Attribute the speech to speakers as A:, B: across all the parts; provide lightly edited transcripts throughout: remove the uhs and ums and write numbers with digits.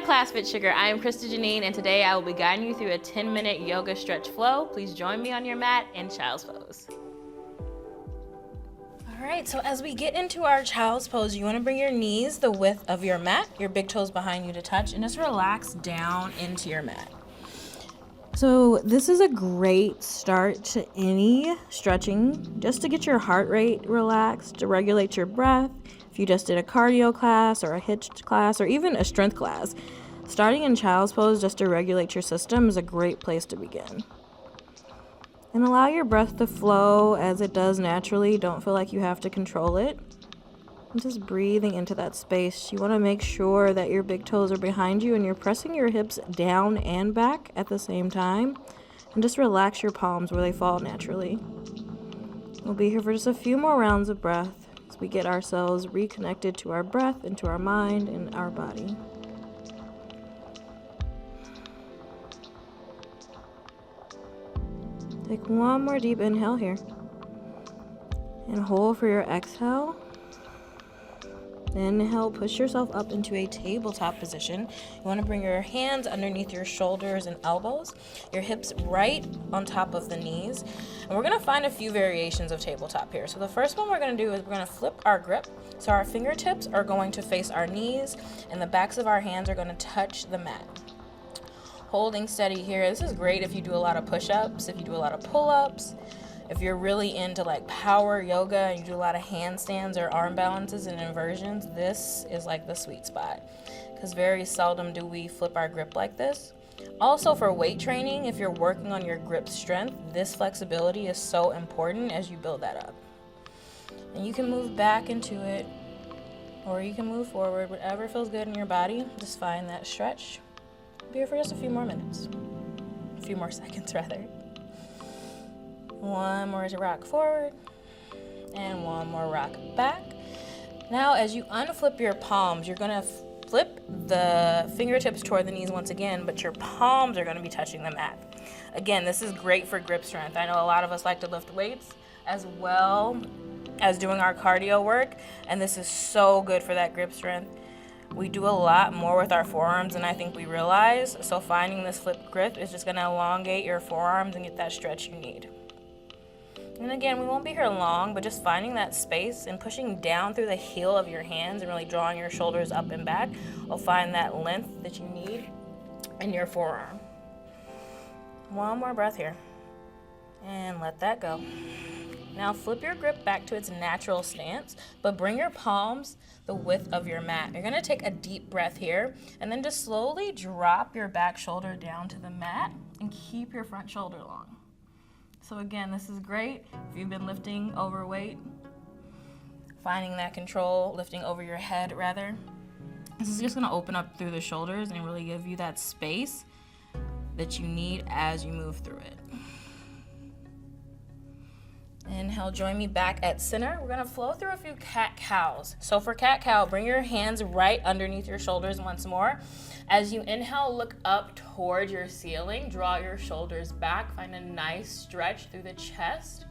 A: Class FitSugar. I am Christa Janine, and today I will be guiding you through a 10-minute yoga stretch flow. Please join me on your mat in Child's Pose. All right, so as we get into our Child's Pose, you want to bring your knees the width of your mat, your big toes behind you to touch, and just relax down into your mat. So this is a great start to any stretching, just to get your heart rate relaxed, to regulate your breath. If you just did a cardio class or a HIIT class or even a strength class, starting in Child's Pose just to regulate your system is a great place to begin. And allow your breath to flow as it does naturally. Don't feel like you have to control it. And just breathing into that space. You want to make sure that your big toes are behind you and you're pressing your hips down and back at the same time. And just relax your palms where they fall naturally. We'll be here for just a few more rounds of breath as we get ourselves reconnected to our breath and to our mind and our body. Take one more deep inhale here. And hold for your exhale. Inhale, push yourself up into a tabletop position. You want to bring your hands underneath your shoulders and elbows, your hips right on top of the knees. And we're going to find a few variations of tabletop here. So the first one we're going to do is we're going to flip our grip. So our fingertips are going to face our knees and the backs of our hands are going to touch the mat. Holding steady here. This is great if you do a lot of push-ups, if you do a lot of pull-ups. If you're really into like power yoga and you do a lot of handstands or arm balances and inversions, this is like the sweet spot because very seldom do we flip our grip like this. Also for weight training, if you're working on your grip strength, this flexibility is so important as you build that up. And you can move back into it or you can move forward, whatever feels good in your body. Just find that stretch. Be here for just a few more minutes, a few more seconds rather. One more to rock forward, and one more rock back. Now, as you unflip your palms, you're going to flip the fingertips toward the knees once again, but your palms are going to be touching the mat. Again, this is great for grip strength. I know a lot of us like to lift weights as well as doing our cardio work, and this is so good for that grip strength. We do a lot more with our forearms than I think we realize, so finding this flip grip is just going to elongate your forearms and get that stretch you need. And again, we won't be here long, but just finding that space and pushing down through the heel of your hands and really drawing your shoulders up and back will find that length that you need in your forearm. One more breath here. And let that go. Now flip your grip back to its natural stance, but bring your palms the width of your mat. You're gonna take a deep breath here, and then just slowly drop your back shoulder down to the mat and keep your front shoulder long. So again, this is great if you've been lifting overweight, finding that control, lifting over your head rather. This is just gonna open up through the shoulders and really give you that space that you need as you move through it. Inhale, join me back at center. We're gonna flow through a few cat-cows. So for cat-cow, bring your hands right underneath your shoulders once more. As you inhale, look up toward your ceiling, draw your shoulders back, find a nice stretch through the chest.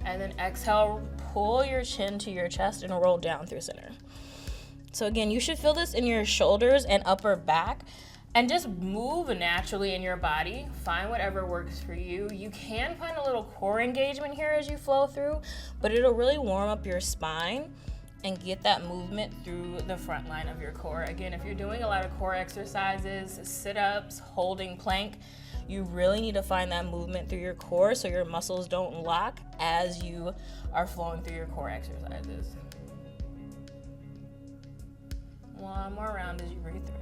A: And then exhale, pull your chin to your chest and roll down through center. So again, you should feel this in your shoulders and upper back. And just move naturally in your body. Find whatever works for you. You can find a little core engagement here as you flow through, but it'll really warm up your spine and get that movement through the front line of your core. Again, if you're doing a lot of core exercises, sit-ups, holding plank, you really need to find that movement through your core so your muscles don't lock as you are flowing through your core exercises. One more round as you breathe through.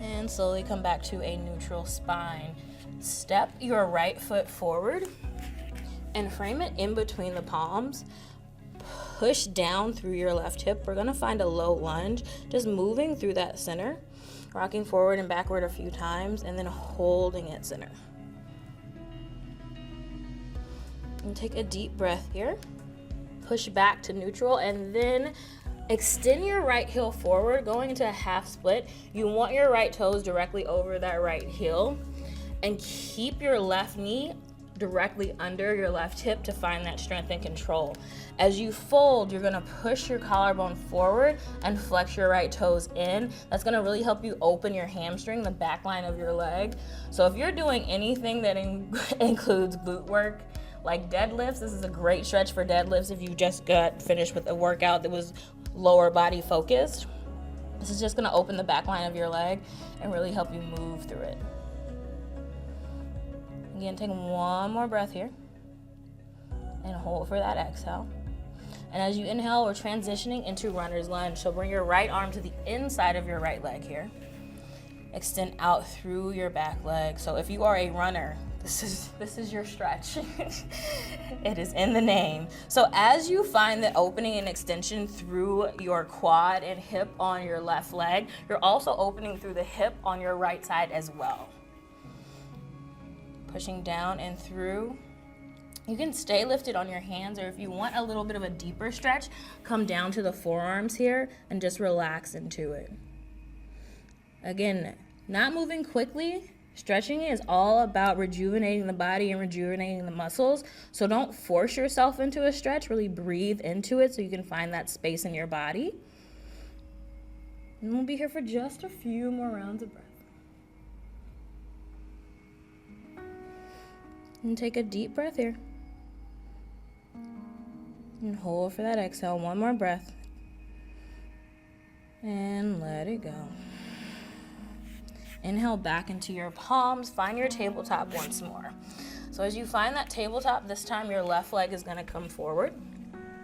A: And slowly come back to a neutral spine. Step your right foot forward and frame it in between the palms. Push down through your left hip. We're gonna find a low lunge, just moving through that center, rocking forward and backward a few times, and then holding at center. And take a deep breath here. Push back to neutral, and then extend your right heel forward, going into a half split. You want your right toes directly over that right heel, and keep your left knee directly under your left hip to find that strength and control. As you fold, you're gonna push your collarbone forward and flex your right toes in. That's gonna really help you open your hamstring, the back line of your leg. So if you're doing anything that includes glute work, like deadlifts, this is a great stretch for deadlifts if you just got finished with a workout that was lower body focused. This is just gonna open the back line of your leg and really help you move through it. Again, take one more breath here and hold for that exhale. And as you inhale, we're transitioning into runner's lunge. So bring your right arm to the inside of your right leg here. Extend out through your back leg. So if you are a runner, this is your stretch. It is in the name. So as you find the opening and extension through your quad and hip on your left leg, you're also opening through the hip on your right side as well. Pushing down and through. You can stay lifted on your hands, or if you want a little bit of a deeper stretch, come down to the forearms here and just relax into it. Again, not moving quickly. Stretching is all about rejuvenating the body and rejuvenating the muscles. So don't force yourself into a stretch. Really breathe into it so you can find that space in your body. And we'll be here for just a few more rounds of breath. And take a deep breath here. And hold for that exhale. One more breath. And let it go. Inhale back into your palms. Find your tabletop once more. So as you find that tabletop, this time your left leg is going to come forward.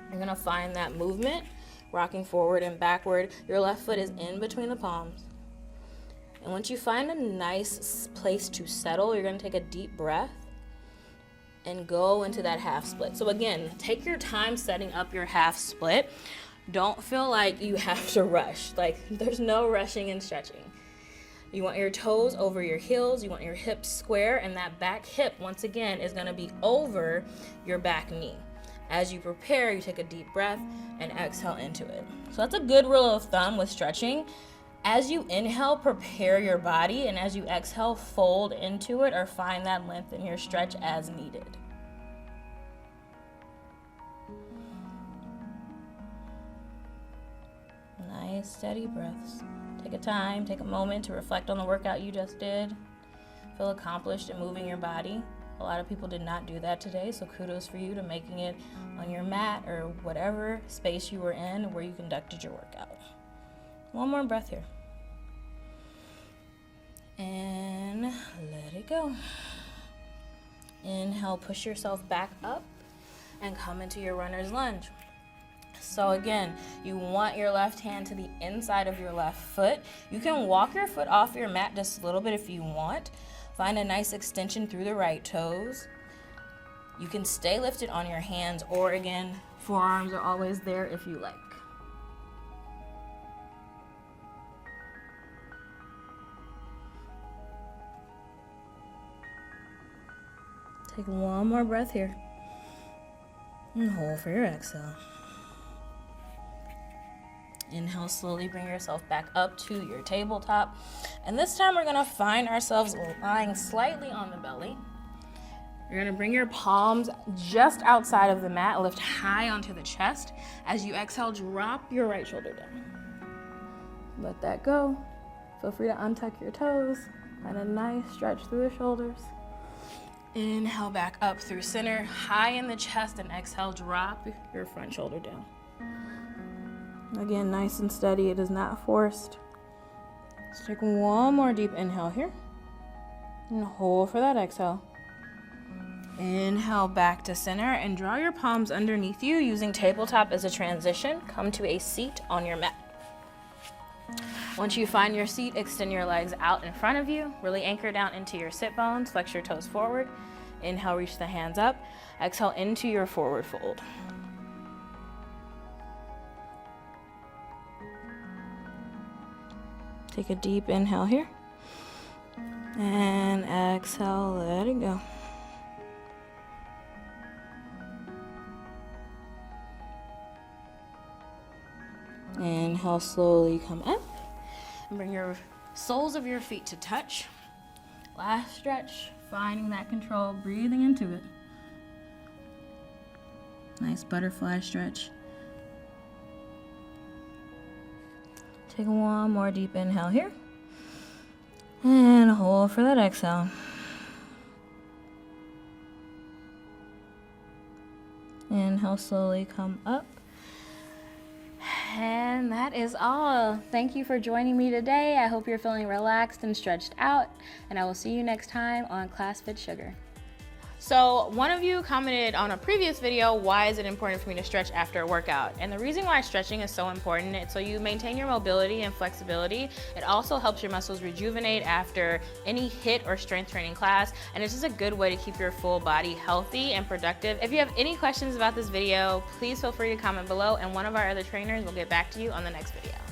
A: You're going to find that movement, rocking forward and backward. Your left foot is in between the palms. And once you find a nice place to settle, you're going to take a deep breath and go into that half split. So again, take your time setting up your half split. Don't feel like you have to rush. Like, there's no rushing and stretching. You want your toes over your heels, you want your hips square, and that back hip, once again, is gonna be over your back knee. As you prepare, you take a deep breath and exhale into it. So that's a good rule of thumb with stretching. As you inhale, prepare your body, and as you exhale, fold into it or find that length in your stretch as needed. Nice, steady breaths. Take a time, take a moment to reflect on the workout you just did. Feel accomplished in moving your body. A lot of people did not do that today, so kudos for you to making it on your mat or whatever space you were in where you conducted your workout. One more breath here. And let it go. Inhale, push yourself back up and come into your runner's lunge. So again, you want your left hand to the inside of your left foot. You can walk your foot off your mat just a little bit if you want. Find a nice extension through the right toes. You can stay lifted on your hands, or again, forearms are always there if you like. Take one more breath here. And hold for your exhale. Inhale, slowly bring yourself back up to your tabletop. And this time we're gonna find ourselves lying slightly on the belly. You're gonna bring your palms just outside of the mat, lift high onto the chest. As you exhale, drop your right shoulder down. Let that go. Feel free to untuck your toes. Find a nice stretch through the shoulders. Inhale back up through center, high in the chest, and exhale, drop your front shoulder down. Again, nice and steady. It is not forced. Let's take one more deep inhale here. And hold for that exhale. Inhale back to center and draw your palms underneath you using tabletop as a transition. Come to a seat on your mat. Once you find your seat, extend your legs out in front of you. Really anchor down into your sit bones. Flex your toes forward. Inhale, reach the hands up. Exhale into your forward fold. Take a deep inhale here. And exhale, let it go. Inhale, slowly come up. And bring your soles of your feet to touch. Last stretch Finding that control, breathing into it. Nice butterfly stretch. Take one more deep inhale here. And hold for that exhale. Inhale, slowly come up. And that is all. Thank you for joining me today. I hope you're feeling relaxed and stretched out. And I will see you next time on Class FitSugar. So one of you commented on a previous video, why is it important for me to stretch after a workout? And the reason why stretching is so important is so you maintain your mobility and flexibility. It also helps your muscles rejuvenate after any HIIT or strength training class. And it's just a good way to keep your full body healthy and productive. If you have any questions about this video, please feel free to comment below and one of our other trainers will get back to you on the next video.